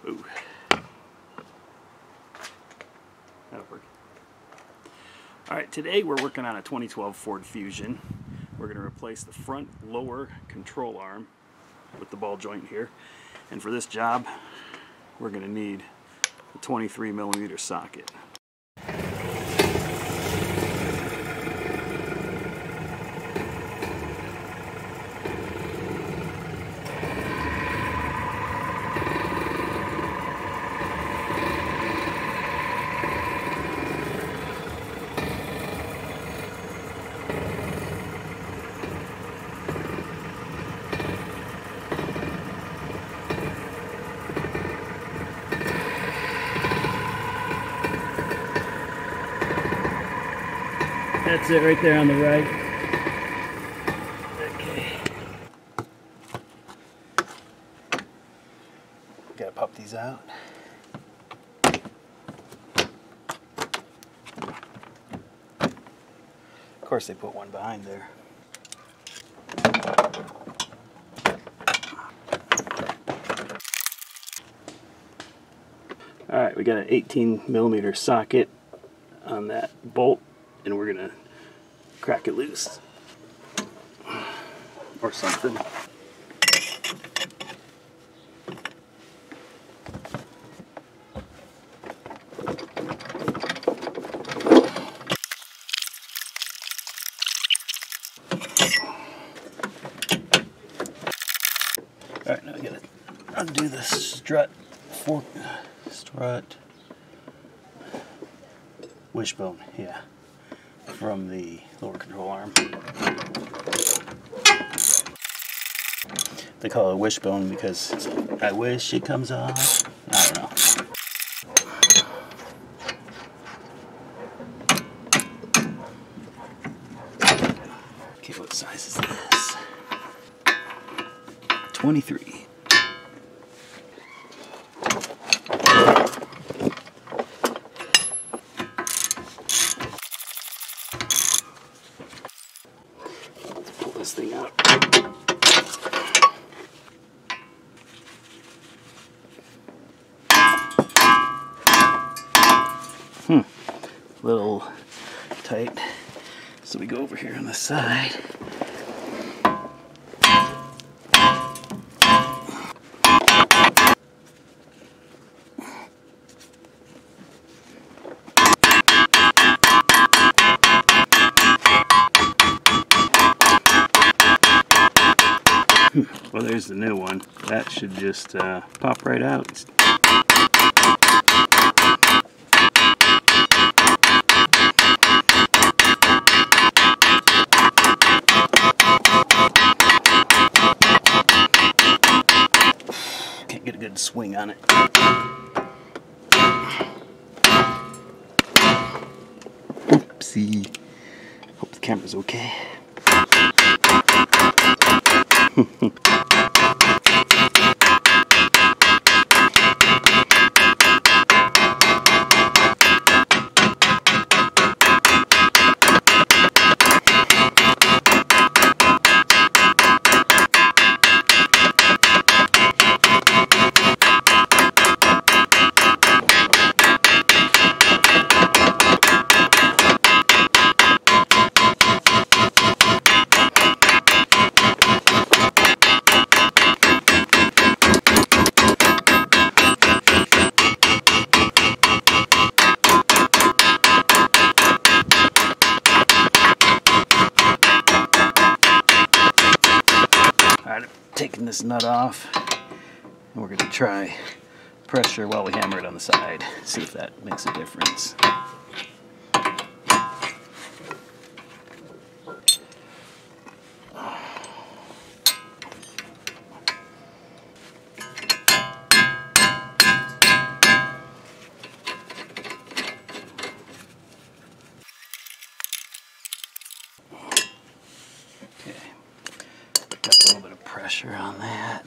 Ooh. That'll work. Alright, today we're working on a 2012 Ford Fusion. We're going to replace the front lower control arm with the ball joint here. And for this job, we're going to need a 23mm socket. That's it right there on the right. Okay. Gotta pop these out. Of course they put one behind there. Alright, we got an 18mm socket on that bolt, and we're gonna crack it loose or something. Alright, now I gotta undo the strut wishbone, yeah, from the lower control arm. They call it a wishbone because it's like, I wish it comes off. I don't know. Okay, what size is this? 23. This thing out. Little tight. So we go over here on the side. Well, there's the new one. That should just pop right out. Can't get a good swing on it. Oopsie. Hope the camera's okay. Taking this nut off, and we're going to try pressure while we hammer it on the side, see if that makes a difference. Okay, got a little bit of pressure on that.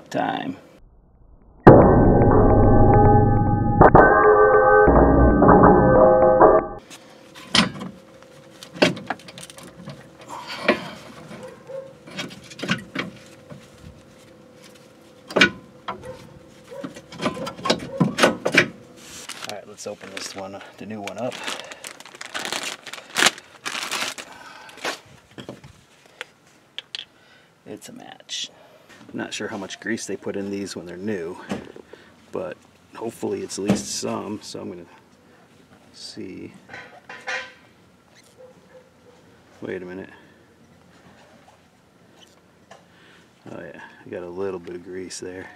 torque time. Alright, let's open this one, the new one up. It's a match. I'm not sure how much grease they put in these when they're new, but hopefully it's at least some, so I'm going to see. Wait a minute. Oh yeah, I got a little bit of grease there.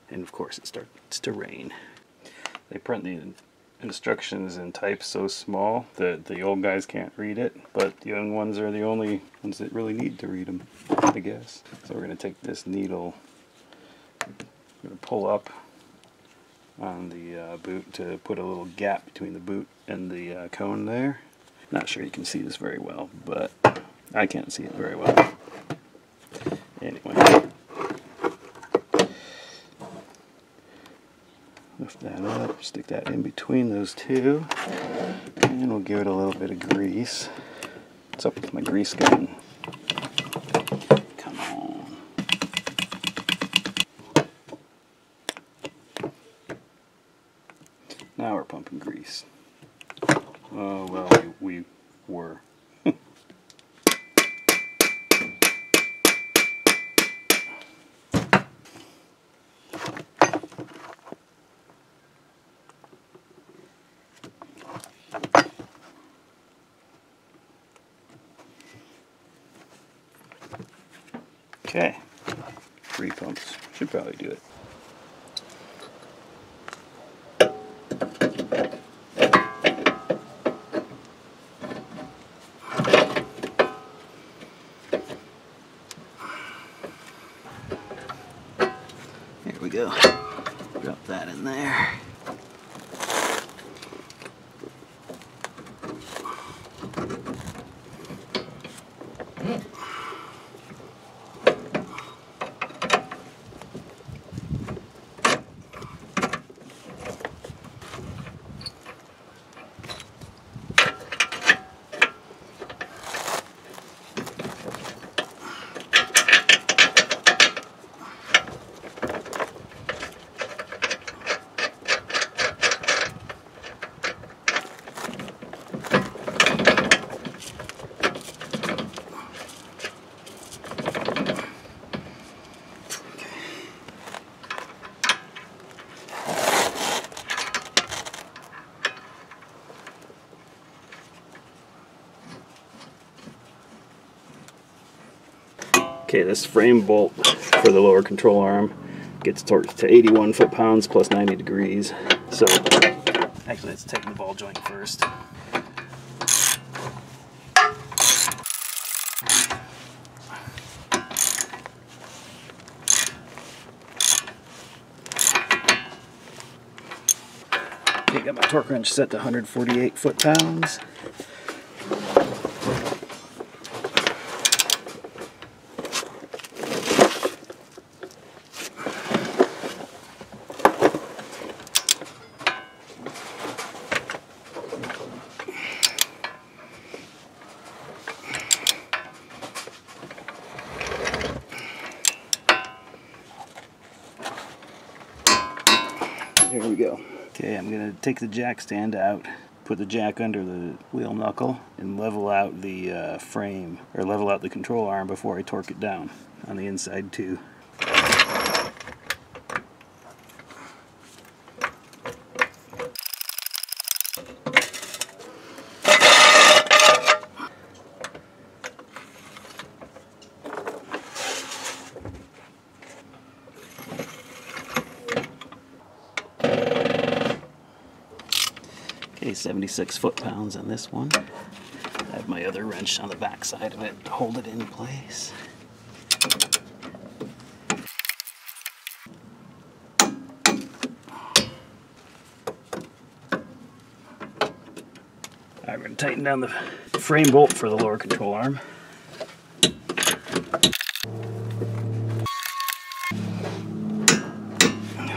And of course it starts to rain. They print the instructions in type so small that the old guys can't read it, but the young ones are the only ones that really need to read them, I guess. So we're going to take this needle, I'm going to pull up on the boot to put a little gap between the boot and the cone there. Not sure you can see this very well, but I can't see it very well. Anyway. Lift that up, stick that in between those two, and we'll give it a little bit of grease. What's up with my grease gun? Come on. Now we're pumping grease. Oh, well, we were. Okay, 3 pumps should probably do it. Here we go. Drop that in there. Okay, this frame bolt for the lower control arm gets torqued to 81 foot-pounds plus 90 degrees. So, actually, let's take the ball joint first. Okay, got my torque wrench set to 148 foot-pounds. There we go. Okay, I'm going to take the jack stand out, put the jack under the wheel knuckle, and level out the frame, or level out the control arm before I torque it down on the inside too. Okay, 76 foot-pounds on this one. I have my other wrench on the back side of it to hold it in place. Alright, we're going to tighten down the frame bolt for the lower control arm.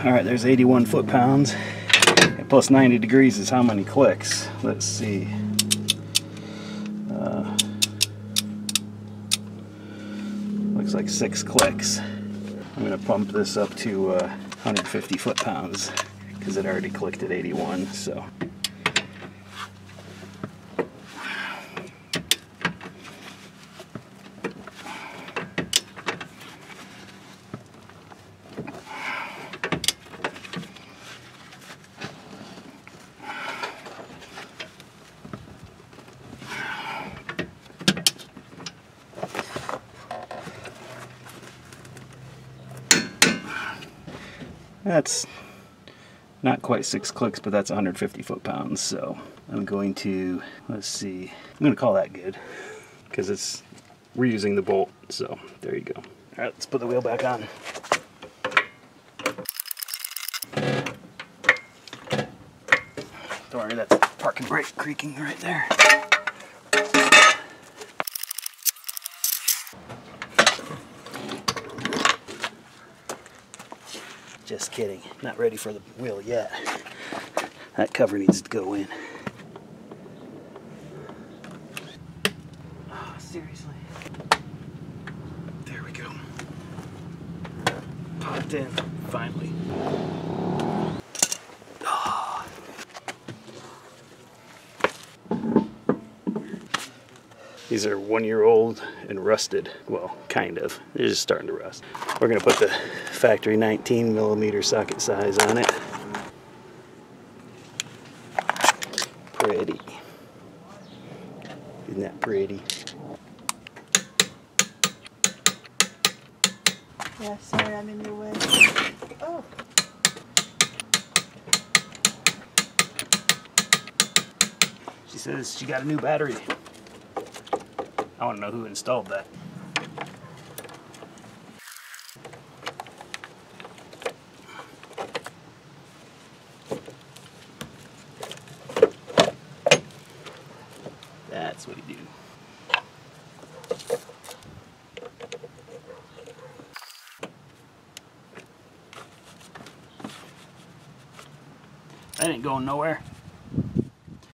Alright, there's 81 foot-pounds. And plus 90 degrees is how many clicks? Let's see. Looks like 6 clicks. I'm going to pump this up to 150 foot-pounds because it already clicked at 81, so. That's not quite 6 clicks, but that's 150 foot-pounds, so I'm going to, let's see, I'm going to call that good, because we're using the bolt, so there you go. Alright, let's put the wheel back on. Don't worry, that's parking brake creaking right there. Just kidding, not ready for the wheel yet. That cover needs to go in. Oh, seriously. There we go. Popped in, finally. Oh. These are 1-year-old and rusted. Well, kind of. They're just starting to rust. We're going to put the factory 19mm socket size on it. Pretty. Isn't that pretty? Yeah, sorry, I'm in your way. Oh. She says she got a new battery. I want to know who installed that. That's what you do. That ain't going nowhere.